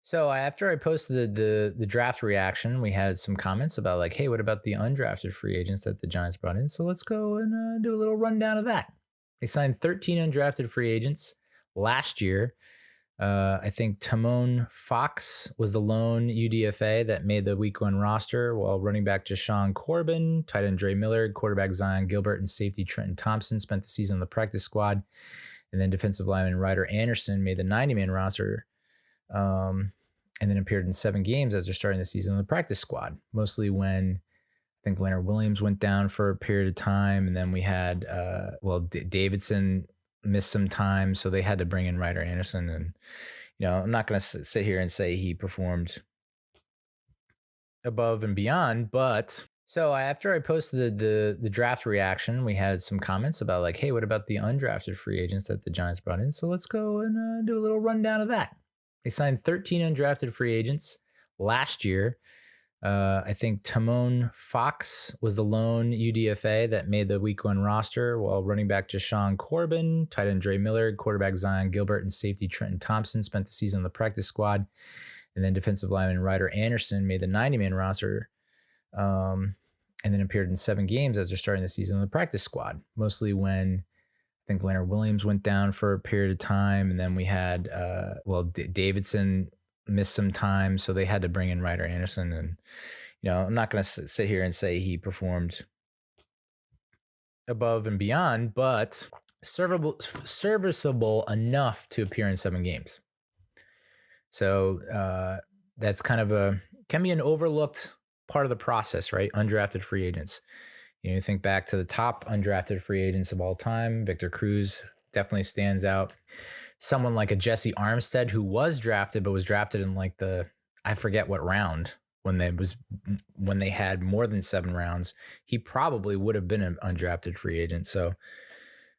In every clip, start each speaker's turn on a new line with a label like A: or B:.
A: So after I posted the draft reaction, we had some comments about like, hey, what about the undrafted free agents that the Giants brought in? So let's go and do a little rundown of that. They signed 13 undrafted free agents last year. I think Timon Fox was the lone UDFA that made the week one roster, while running back Jashawn Corbin, tight end Dre Miller, quarterback Zion Gilbert, and safety Trenton Thompson spent the season on the practice squad. And then defensive lineman Ryder Anderson made the 90-man roster. And then appeared in 7 games as they're starting the season on the practice squad, mostly when I think Leonard Williams went down for a period of time. And then we had, Davidson missed some time, so they had to bring in Ryder Anderson. And, I'm not going to sit here and say he performed above and beyond, but so after I posted the draft reaction, we had some comments about like, hey, what about the undrafted free agents that the Giants brought in? So let's go and do a little rundown of that. They signed 13 undrafted free agents last year. I think Timon Fox was the lone UDFA that made the week one roster, while running back Jashawn Corbin, tight end Dre Miller, quarterback Zion Gilbert, and safety Trenton Thompson spent the season on the practice squad. And then defensive lineman Ryder Anderson made the 90-man roster, and then appeared in 7 games as they're starting the season on the practice squad, mostly when I think Leonard Williams went down for a period of time. And then we had, Davidson missed some time, so they had to bring in Ryder Anderson. And, I'm not going to sit here and say he performed above and beyond, but serviceable enough to appear in 7 games. So that's kind of can be an overlooked part of the process, right? Undrafted free agents. You think back to the top undrafted free agents of all time. Victor Cruz definitely stands out. Someone like a Jesse Armstead, who was drafted, but was drafted in like I forget what round, when they had more than 7 rounds. He probably would have been an undrafted free agent. So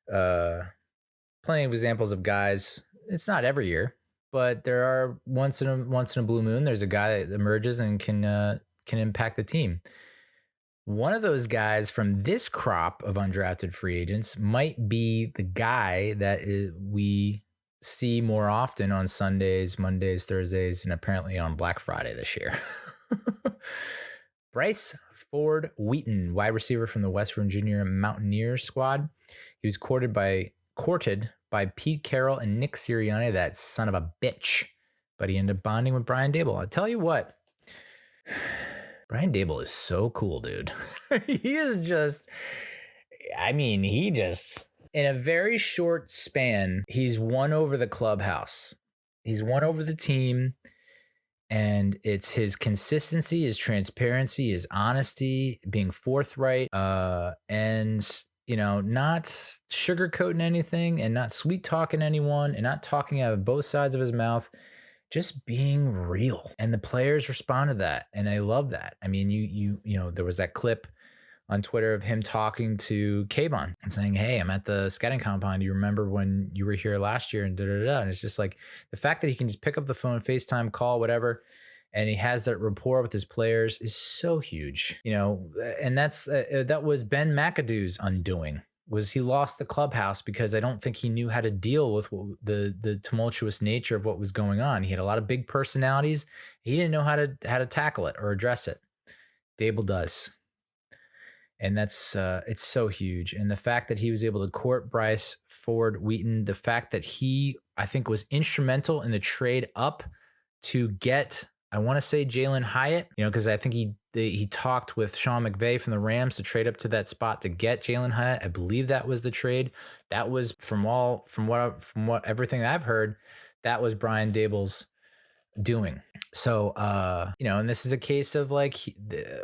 A: plenty of examples of guys. It's not every year, but there are once in a blue moon, there's a guy that emerges and can impact the team. One of those guys from this crop of undrafted free agents might be the guy that we see more often on Sundays, Mondays, Thursdays, and apparently on Black Friday this year. Bryce Ford-Wheaton, wide receiver from the West Virginia Mountaineers squad. He was courted by Pete Carroll and Nick Sirianni, that son of a bitch. But he ended up bonding with Brian Daboll. I'll tell you what. Brian Daboll is so cool, dude. He in a very short span, he's won over the clubhouse. He's won over the team. And it's his consistency, his transparency, his honesty, being forthright, and, not sugarcoating anything and not sweet talking anyone and not talking out of both sides of his mouth. Just being real. And the players respond to that. And I love that. I mean, there was that clip on Twitter of him talking to Kayvon and saying, hey, I'm at the scouting compound. Do you remember when you were here last year? And And it's just like the fact that he can just pick up the phone, FaceTime, call, whatever, and he has that rapport with his players is so huge, and that was Ben McAdoo's undoing. Was he lost the clubhouse because I don't think he knew how to deal with the tumultuous nature of what was going on. He had a lot of big personalities. He didn't know how to tackle it or address it. Daboll does. And that's it's so huge. And the fact that he was able to court Bryce Ford-Wheaton, the fact that he, I think, was instrumental in the trade up to get, I want to say, Jalen Hyatt, because I think he talked with Sean McVay from the Rams to trade up to that spot to get Jalen Hyatt. I believe that was the trade. That was from what everything I've heard, that was Brian Daboll's doing. So, and this is a case of like,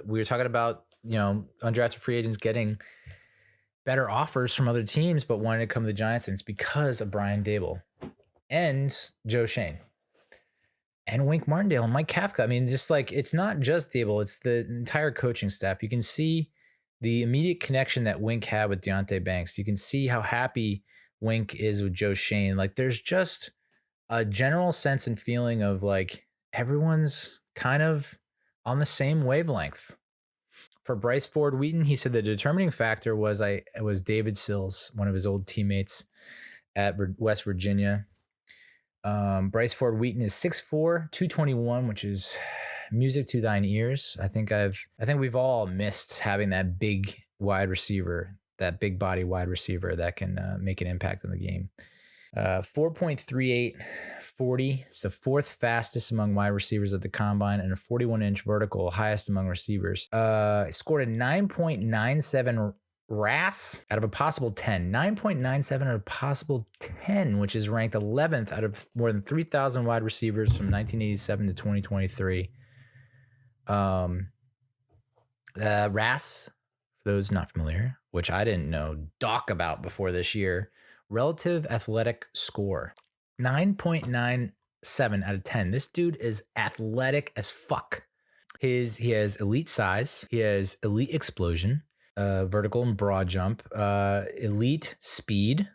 A: we were talking about, undrafted free agents getting better offers from other teams, but wanting to come to the Giants. And it's because of Brian Daboll and Joe Schoen and Wink Martindale and Mike Kafka. I mean, just like, it's not just Daboll, it's the entire coaching staff. You can see the immediate connection that Wink had with Deonte Banks. You can see how happy Wink is with Joe Schoen. Like, there's just a general sense and feeling of like everyone's kind of on the same wavelength. For Bryce Ford-Wheaton, he said the determining factor was David Sills, one of his old teammates at West Virginia. Bryce Ford-Wheaton is 6'4", 221, which is music to thine ears. I think we've all missed having that big wide receiver, that big body wide receiver that can make an impact in the game. 4.38 40. It's the fourth fastest among wide receivers at the combine and a 41-inch vertical, highest among receivers. Scored a 9.97 RAS out of a possible 10. 9.97 out of a possible 10, which is ranked 11th out of more than 3,000 wide receivers from 1987 to 2023. RAS, for those not familiar, which I didn't know doc about before this year, relative athletic score. 9.97 out of 10. This dude is athletic as fuck. He has elite size. He has elite explosion, vertical and broad jump, elite speed,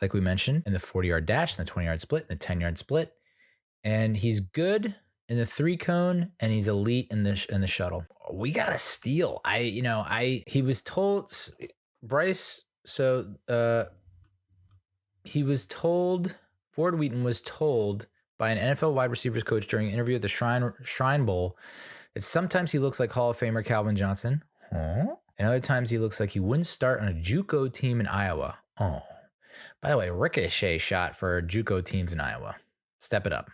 A: like we mentioned, in the 40-yard dash, and the 20-yard split, and the 10-yard split. And he's good in the 3-cone, and he's elite in the shuttle. We got a steal. He was told, Bryce, he was told, Ford-Wheaton was told by an NFL wide receivers coach during an interview at the Shrine Bowl that sometimes he looks like Hall of Famer Calvin Johnson. And other times he looks like he wouldn't start on a JUCO team in Iowa. Oh, by the way, ricochet shot for JUCO teams in Iowa. Step it up.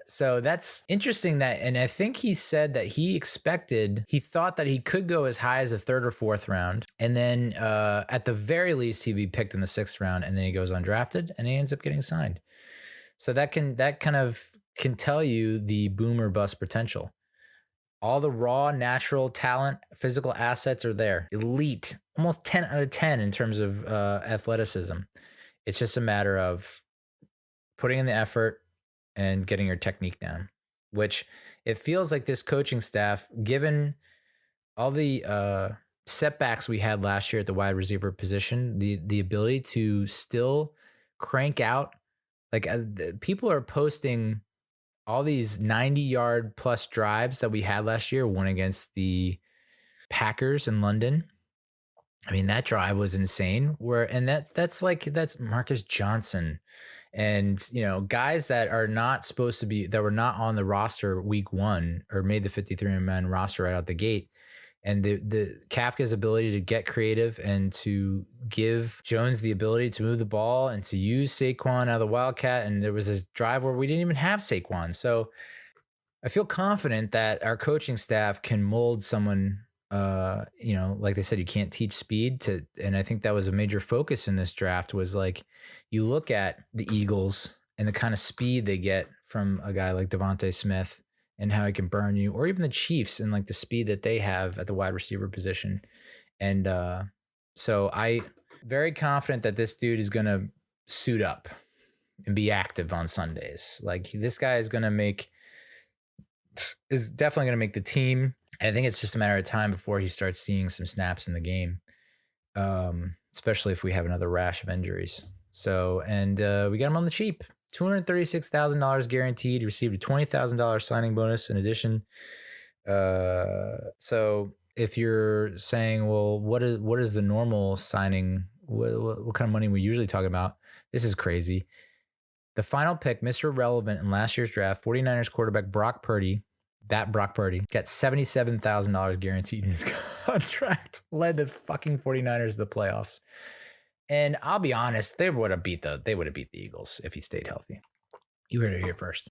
A: So that's interesting and I think he said that he thought that he could go as high as a 3rd or 4th round. And then, at the very least, he'd be picked in the 6th round, and then he goes undrafted and he ends up getting signed. So that kind of can tell you the boom or bust potential. All the raw, natural talent, physical assets are there. Elite, almost 10 out of 10 in terms of, athleticism. It's just a matter of putting in the effort and getting your technique down, which it feels like this coaching staff, given all the setbacks we had last year at the wide receiver position, the ability to still crank out, like people are posting all these 90-yard plus drives that we had last year, one against the Packers in London. I mean, that drive was insane. That's Marcus Johnson. And, guys that are not supposed to be, that were not on the roster week 1 or made the 53-man roster right out the gate. And the Kafka's ability to get creative and to give Jones the ability to move the ball and to use Saquon out of the Wildcat. And there was this drive where we didn't even have Saquon. So I feel confident that our coaching staff can mold someone. Like they said, you can't teach speed and I think that was a major focus in this draft was like, you look at the Eagles and the kind of speed they get from a guy like Devontae Smith and how he can burn you, or even the Chiefs and like the speed that they have at the wide receiver position. And, so I very confident that this dude is going to suit up and be active on Sundays. Like this guy is definitely going to make the team. And I think it's just a matter of time before he starts seeing some snaps in the game, especially if we have another rash of injuries. So, and we got him on the cheap, $236,000 guaranteed. He received a $20,000 signing bonus in addition. So if you're saying, well, what is the normal signing? What kind of money we usually talking about? This is crazy. The final pick, Mr. Relevant in last year's draft, 49ers quarterback Brock Purdy, got $77,000 guaranteed in his contract, led the fucking 49ers to the playoffs. And I'll be honest, they would have beat the Eagles if he stayed healthy. You heard it here first.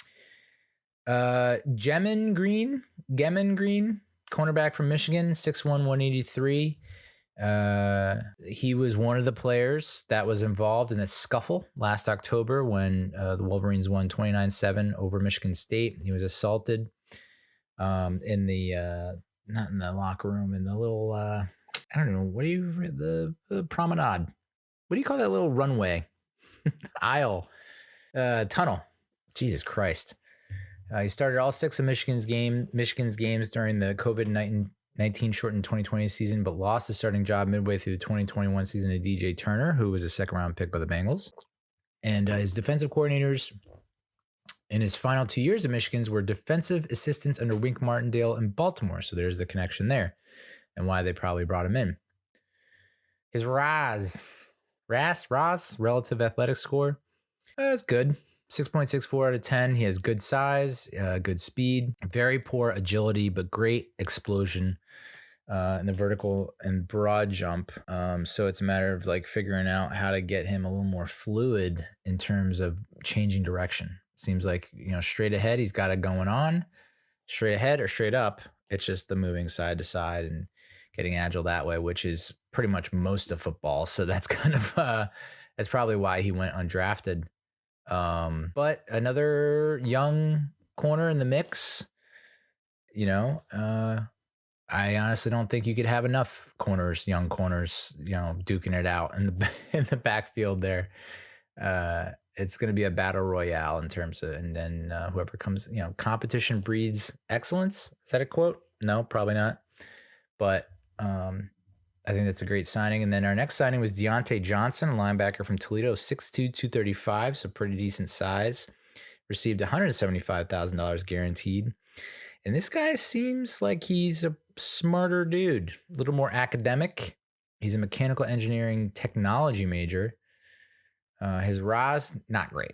A: Gemon Green, cornerback from Michigan, 6'1", 183. He was one of the players that was involved in a scuffle last October when the Wolverines won 29-7 over Michigan State. He was assaulted in the not in the locker room, in the little I don't know, the promenade. What do you call that little runway? Aisle, tunnel. Jesus Christ. He started all 6 of Michigan's games during the COVID-19 shortened 2020 season, but lost his starting job midway through the 2021 season to DJ Turner, who was a 2nd-round pick by the Bengals. And his defensive coordinators in his final 2 years at Michigan's were defensive assistants under Wink Martindale in Baltimore. So there's the connection there and why they probably brought him in. His RAS, relative athletic score, That's good. 6.64 out of 10. He has good size, good speed, very poor agility, but great explosion in the vertical and broad jump. So it's a matter of like figuring out how to get him a little more fluid in terms of changing direction. Seems like, straight ahead, he's got it going on. Straight ahead or straight up, it's just the moving side to side and getting agile that way, which is pretty much most of football. So that's kind of that's probably why he went undrafted. But another young corner in the mix, I honestly don't think you could have enough young corners, duking it out in the in the backfield there. It's going to be a battle royale in terms of, and then whoever comes, competition breeds excellence. Is that a quote? No, probably not. But I think that's a great signing. And then our next signing was Dyontae Johnson, a linebacker from Toledo, 6'2", 235, so pretty decent size. Received $175,000 guaranteed. And this guy seems like he's a smarter dude, a little more academic. He's a mechanical engineering technology major. His RAS, not great.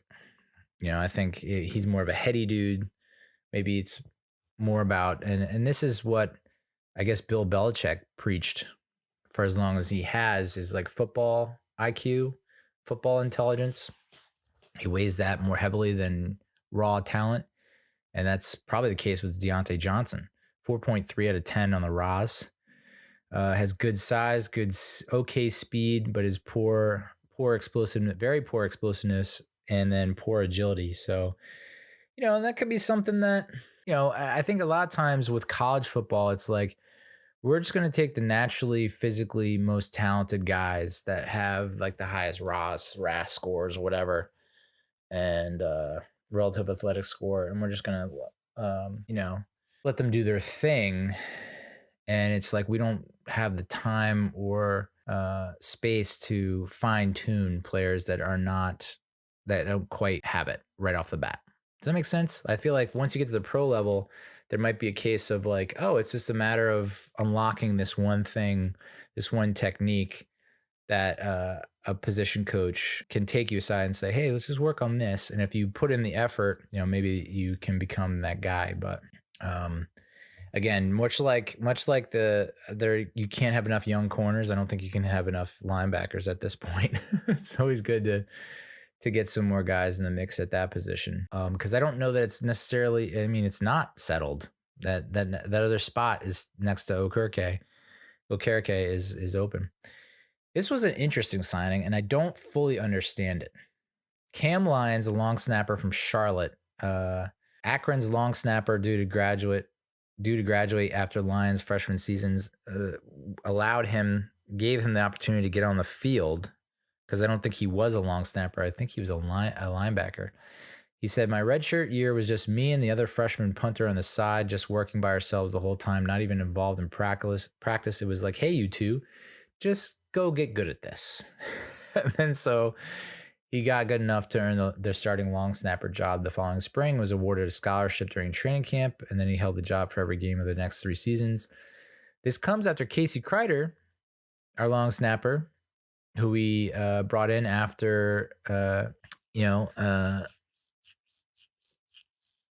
A: I think he's more of a heady dude. Maybe it's more about, and this is what I guess Bill Belichick preached for as long as he has, is like football IQ, football intelligence. He weighs that more heavily than raw talent. And that's probably the case with Dyontae Johnson. 4.3 out of 10 on the RAS. Has good size, okay speed, but is poor explosiveness, very poor explosiveness, and then poor agility. So, that could be something that, I think a lot of times with college football, it's like, we're just going to take the naturally, physically most talented guys that have like the highest RAS scores or whatever, and relative athletic score, and we're just going to, let them do their thing. And it's like we don't have the time or space to fine tune players that don't quite have it right off the bat. Does that make sense? I feel like once you get to the pro level, there might be a case of like, oh, it's just a matter of unlocking this one thing, this one technique that a position coach can take you aside and say, hey, let's just work on this. And if you put in the effort, maybe you can become that guy. But again, much like you can't have enough young corners. I don't think you can have enough linebackers at this point. It's always good to get some more guys in the mix at that position. Because I don't know that it's necessarily, it's not settled. That other spot is next to Okereke. Okereke is open. This was an interesting signing, and I don't fully understand it. Cam Lyons, a long snapper from Charlotte, Akron's long snapper due to graduate after Lyons' freshman seasons, gave him the opportunity to get on the field, because I don't think he was a long snapper. I think he was a linebacker. He said, my redshirt year was just me and the other freshman punter on the side, just working by ourselves the whole time, not even involved in practice. It was like, hey, you two, just go get good at this. And so he got good enough to earn their starting long snapper job the following spring, was awarded a scholarship during training camp, and then he held the job for every game of the next 3 seasons. This comes after Casey Kreider, our long snapper, who we brought in after,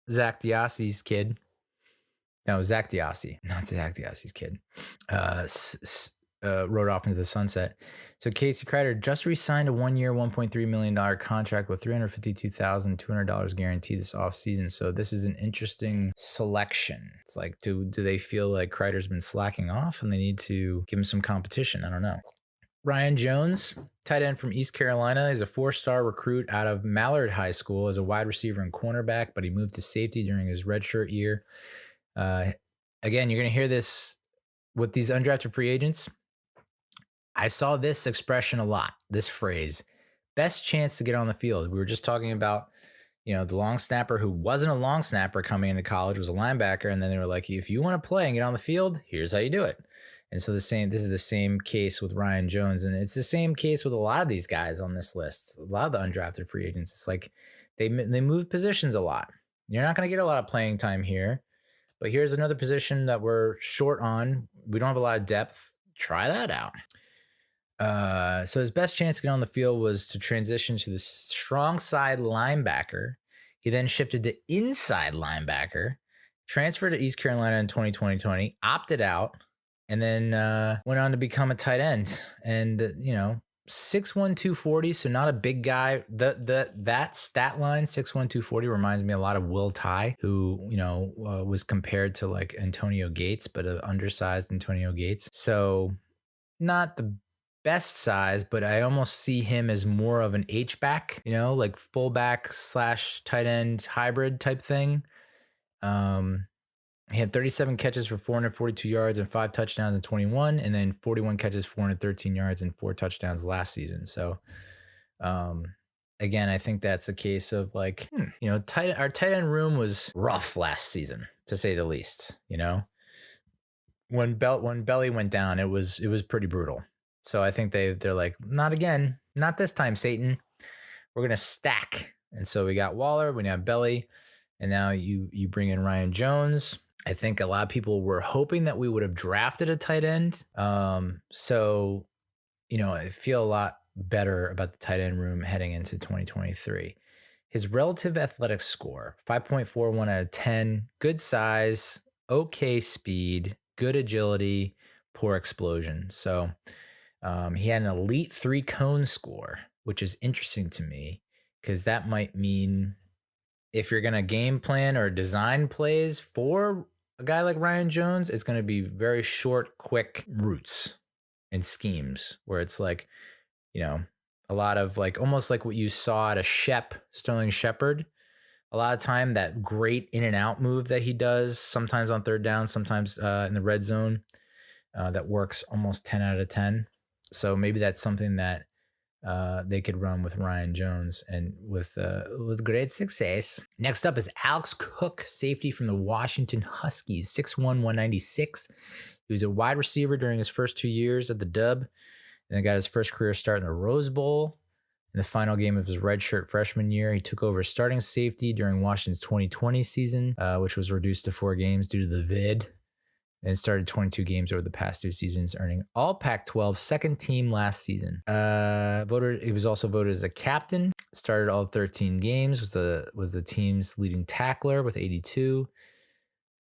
A: Zach Diassi's kid. No, Zach Diassi, not Zach Diassi's kid. Rode off into the sunset. So Casey Kreider just re-signed a 1-year, $1.3 million contract with $352,200 guaranteed this offseason. So this is an interesting selection. It's like, do they feel like Kreider's been slacking off and they need to give him some competition? I don't know. Ryan Jones, tight end from East Carolina, is a 4-star recruit out of Mallard High School as a wide receiver and cornerback, but he moved to safety during his redshirt year. Again, you're going to hear this with these undrafted free agents. I saw this expression a lot, this phrase, best chance to get on the field. We were just talking about, the long snapper who wasn't a long snapper coming into college, was a linebacker. And then they were like, if you want to play and get on the field, here's how you do it. And so this is the same case with Ryan Jones. And it's the same case with a lot of these guys on this list, a lot of the undrafted free agents. It's like they move positions a lot. You're not going to get a lot of playing time here, but here's another position that we're short on. We don't have a lot of depth. Try that out. So his best chance to get on the field was to transition to the strong side linebacker. He then shifted to inside linebacker, transferred to East Carolina in 2020, opted out, and then went on to become a tight end. And 6'1", 240, so not a big guy. That stat line, 6'1", 240, reminds me a lot of Will Tye, who was compared to like Antonio Gates, but an undersized Antonio Gates. So not the best size, but I almost see him as more of an H-back, like fullback / tight end hybrid type thing. He had 37 catches for 442 yards and 5 touchdowns in 21, and then 41 catches, 413 yards and 4 touchdowns last season. So, again, I think that's a case of like, our tight end room was rough last season, to say the least. When Belly went down, it was pretty brutal. So I think they're like, not again, not this time, Satan. We're gonna stack. And so we got Waller, we got Belly, and now you bring in Ryan Jones. I think a lot of people were hoping that we would have drafted a tight end. So I feel a lot better about the tight end room heading into 2023. His relative athletic score, 5.41 out of 10, good size, okay speed, good agility, poor explosion. So he had an elite 3-cone score, which is interesting to me because that might mean if you're going to game plan or design plays for a guy like Ryan Jones, it's going to be very short, quick routes and schemes where it's like, a lot of like almost like what you saw at a Sterling Shepard. A lot of time that great in and out move that he does, sometimes on third down, sometimes in the red zone, that works almost 10 out of 10. So maybe that's something that they could run with Ryan Jones and with great success. Next up is Alex Cook, safety from the Washington Huskies, 6'1", 196. He was a wide receiver during his first 2 years at the Dub, and then got his first career start in the Rose Bowl. In the final game of his redshirt freshman year, he took over starting safety during Washington's 2020 season, which was reduced to 4 games due to the vid, and started 22 games over the past 2 seasons, earning all Pac-12 second team last season. He was also voted as a captain, started all 13 games, was the team's leading tackler with 82.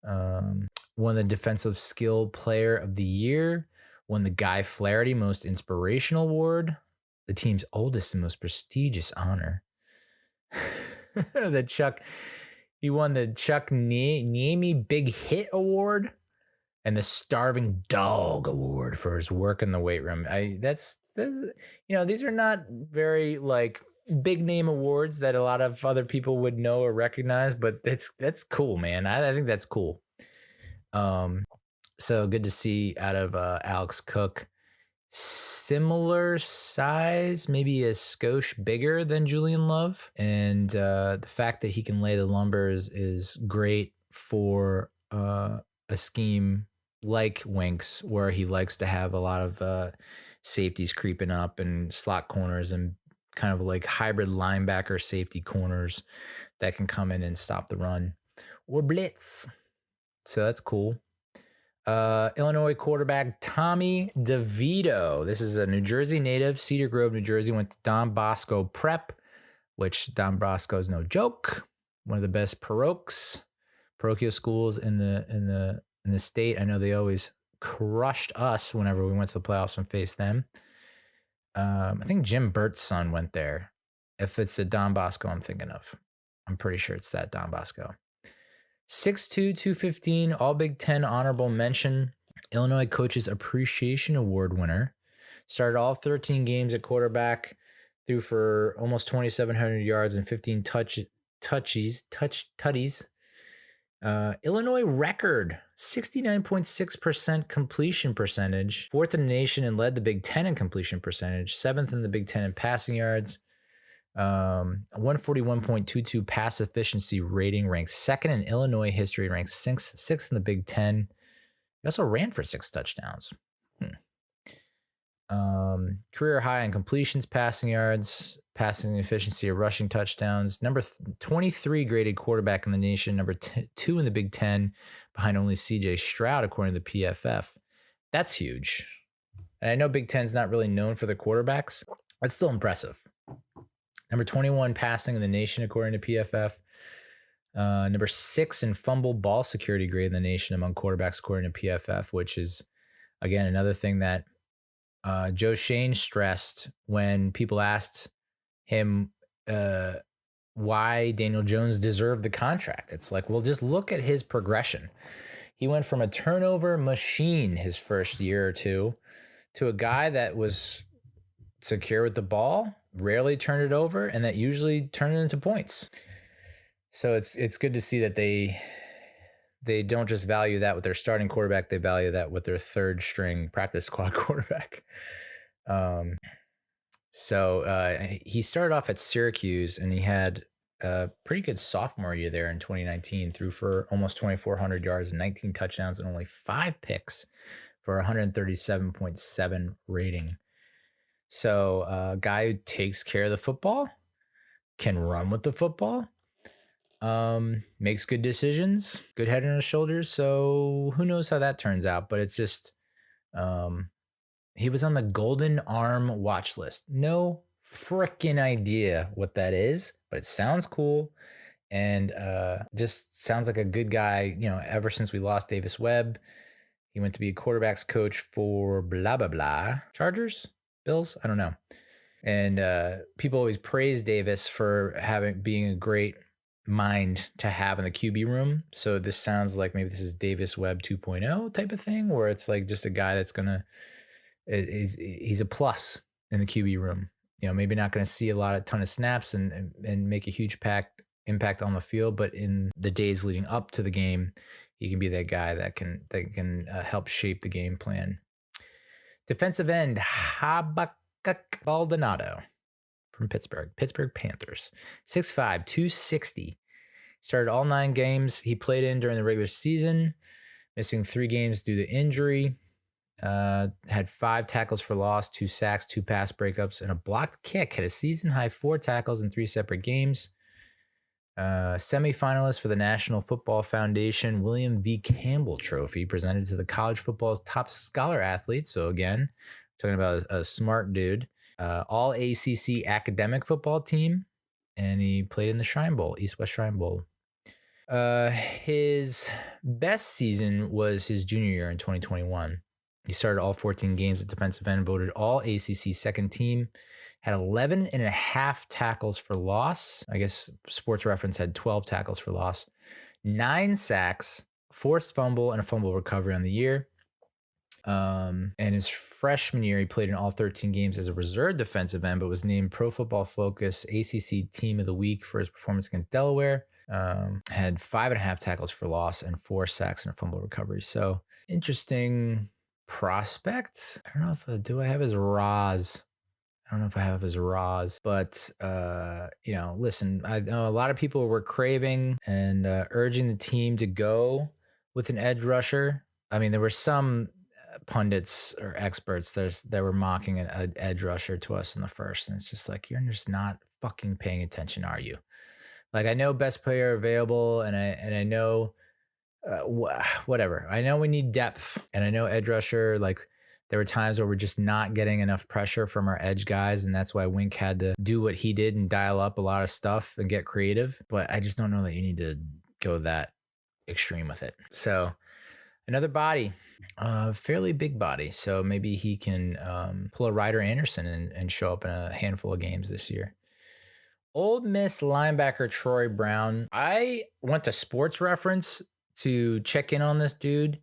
A: Won the Defensive Skill Player of the Year, won the Guy Flaherty Most Inspirational Award, the team's oldest and most prestigious honor. He won the Chuck Niemi Big Hit Award and the Starving Dog Award for his work in the weight room. These are not very like big name awards that a lot of other people would know or recognize, but that's cool, man. I think that's cool. So good to see out of Alex Cook. Similar size, maybe a skosh bigger than Julian Love. And the fact that he can lay the lumber is great for a scheme like Winks, where he likes to have a lot of safeties creeping up and slot corners and kind of like hybrid linebacker safety corners that can come in and stop the run or blitz. So that's cool. Illinois quarterback Tommy DeVito. This is a New Jersey native, Cedar Grove, New Jersey. Went to Don Bosco Prep, which Don Bosco is no joke. One of the best parochial schools in the state. I know they always crushed us whenever we went to the playoffs and faced them. I think Jim Burt's son went there. If it's the Don Bosco I'm thinking of, I'm pretty sure it's that Don Bosco. 6'2", 215, all Big Ten honorable mention. Illinois Coaches Appreciation Award winner. Started all 13 games at quarterback, threw for almost 2,700 yards and 15 tutties. Illinois record, 69.6% completion percentage. 4th in the nation and led the Big Ten in completion percentage. 7th in the Big Ten in passing yards. 141.22 pass efficiency rating, ranked 2nd in Illinois history, ranked 6th in the Big Ten. He also ran for 6 touchdowns. Career high in completions, passing yards, passing efficiency of rushing touchdowns. Number 23 graded quarterback in the nation. Number 2 in the Big Ten, behind only C.J. Stroud, according to the PFF. That's huge. And I know Big Ten's not really known for the quarterbacks. That's still impressive. Number 21 passing in the nation, according to PFF. Number 6 in fumble ball security grade in the nation among quarterbacks, according to PFF, which is, again, another thing that Joe Shane stressed when people asked him why Daniel Jones deserved the contract. It's like, well, just look at his progression. He went from a turnover machine his first year or two to a guy that was secure with the ball, rarely turned it over, and that usually turned it into points. So it's good to see that they don't just value that with their starting quarterback, they value that with their third string practice squad quarterback. So he started off at Syracuse, and he had a pretty good sophomore year there in 2019, threw for almost 2,400 yards and 19 touchdowns and only 5 picks for 137.7 rating. So a guy who takes care of the football, can run with the football, makes good decisions, good head on his shoulders. So who knows how that turns out, but it's just, he was on the Golden Arm watch list. No freaking idea what that is, but it sounds cool. And just sounds like a good guy, ever since we lost Davis Webb. He went to be a quarterback's coach for blah, blah, blah. Chargers? Bills? I don't know. And people always praise Davis for being a great mind to have in the QB room. So this sounds like maybe this is Davis Webb 2.0 type of thing, where it's like just a guy that's he's a plus in the QB room. Maybe not going to see a ton of snaps and make a huge impact on the field, but in the days leading up to the game, he can be that guy that can help shape the game plan. Defensive end Habakkuk Baldonado from Pittsburgh Panthers, 6'5", 260. Started all 9 games he played in during the regular season, missing 3 games due to injury. Had 5 tackles for loss, 2 sacks, 2 pass breakups, and a blocked kick. Had a season-high 4 tackles in 3 separate games. Semi-finalist for the National Football Foundation William V. Campbell Trophy, presented to the college football's top scholar athletes. So again, talking about a smart dude. All ACC academic football team, and he played in the Shrine Bowl, East-West Shrine Bowl. His best season was his junior year in 2021. He started all 14 games at defensive end, voted all ACC second team, had 11 and a half tackles for loss. I guess Sports Reference had 12 tackles for loss, 9 sacks, forced fumble, and a fumble recovery on the year. And his freshman year, he played in all 13 games as a reserve defensive end, but was named Pro Football Focus ACC Team of the Week for his performance against Delaware. Had 5.5 tackles for loss and 4 sacks and a fumble recovery. So interesting prospect. I don't know if do I have his Raws. I don't know if I have his Raws, but listen, I know a lot of people were craving and urging the team to go with an edge rusher. I mean, there were some pundits or experts that were mocking an edge rusher to us in the first, and it's just like, you're just not fucking paying attention, are you? Like, I know best player available, and I know whatever. I know we need depth, and I know edge rusher, like, there were times where we're just not getting enough pressure from our edge guys, and that's why Wink had to do what he did and dial up a lot of stuff and get creative. But I just don't know that you need to go that extreme with it. So another body, fairly big body. So maybe he can pull a Ryder Anderson and show up in a handful of games this year. Ole Miss linebacker Troy Brown. I went to Sports Reference to check in on this dude.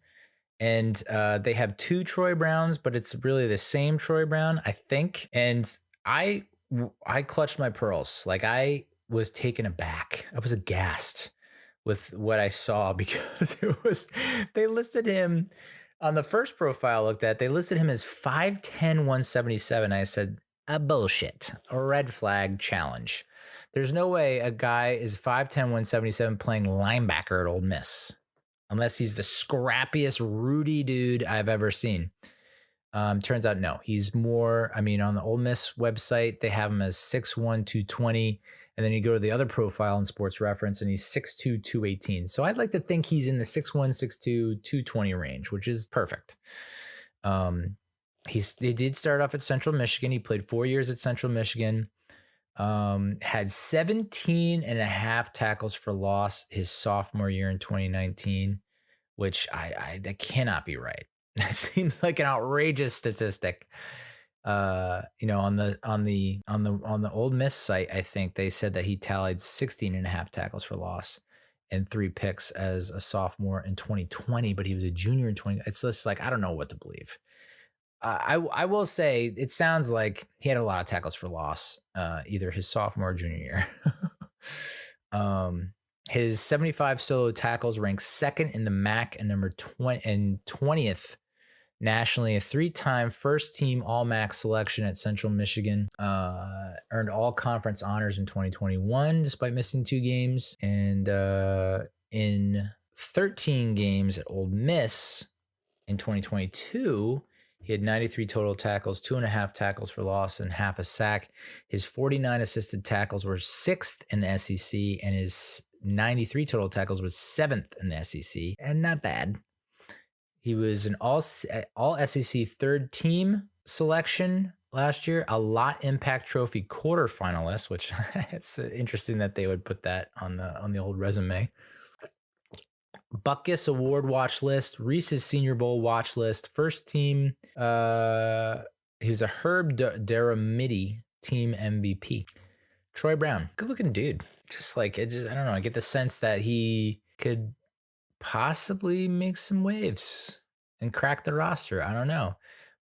A: And they have 2 Troy Browns, but it's really the same Troy Brown, I think. And I clutched my pearls. Like, I was taken aback. I was aghast with what I saw, because they listed him on the first profile I looked at. They listed him as 5'10", 177. I said, a bullshit, a red flag challenge. There's no way a guy is 5'10", 177 playing linebacker at Ole Miss, unless he's the scrappiest Rudy dude I've ever seen. Turns out, no, he's more, on the Ole Miss website, they have him as 6'1", 220. And then you go to the other profile in Sports Reference, and he's 6'2", 218. So I'd like to think he's in the 6'1", 6'2", 220 range, which is perfect. He did start off at Central Michigan. He played 4 years at Central Michigan. Had 17 and a half tackles for loss his sophomore year in 2019, which that cannot be right. That seems like an outrageous statistic. On the Ole Miss site, I think they said that he tallied 16 and a half tackles for loss and 3 picks as a sophomore in 2020, but he was a junior in 20. It's just like, I don't know what to believe. I will say it sounds like he had a lot of tackles for loss, either his sophomore or junior year. His 75 solo tackles ranked second in the MAC and number 20th nationally. A 3-time first team All MAC selection at Central Michigan. Earned all conference honors in 2021 despite missing 2 games. And in 13 games at Ole Miss in 2022, he had 93 total tackles, 2.5 tackles for loss, and half a sack. His 49 assisted tackles were 6th in the SEC, and his 93 total tackles was 7th in the SEC, and not bad. He was an all SEC third team selection last year, a Lot Impact Trophy quarterfinalist, which it's interesting that they would put that on the old resume. Butkus Award watch list, Reese's Senior Bowl watch list, first team. He was a Herb Deramidi team MVP. Troy Brown, good looking dude. I don't know. I get the sense that he could possibly make some waves and crack the roster. I don't know.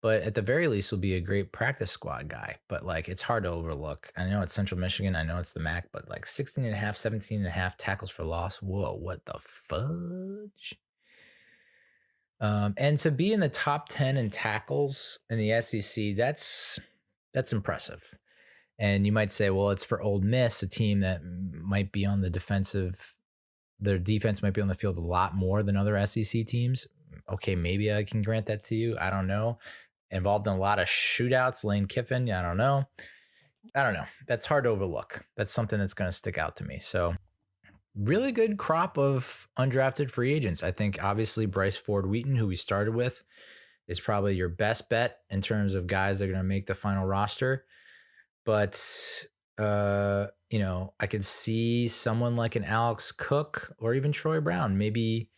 A: But at the very least, will be a great practice squad guy. But it's hard to overlook. I know it's Central Michigan. I know it's the MAC, but 16 and a half, 17 and a half tackles for loss. Whoa, what the fudge? And to be in the top 10 in tackles in the SEC, that's impressive. And you might say, well, it's for Ole Miss, a team that might be on the defensive. Their defense might be on the field a lot more than other SEC teams. Okay, maybe I can grant that to you. I don't know. Involved in a lot of shootouts, Lane Kiffin. I don't know. That's hard to overlook. That's something that's going to stick out to me. So really good crop of undrafted free agents. I think obviously Bryce Ford-Wheaton, who we started with, is probably your best bet in terms of guys that are going to make the final roster. But, I could see someone like an Alex Cook or even Troy Brown maybe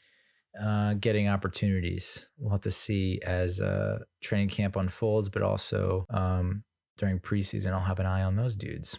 A: getting opportunities. We'll have to see as training camp unfolds, but also during preseason, I'll have an eye on those dudes.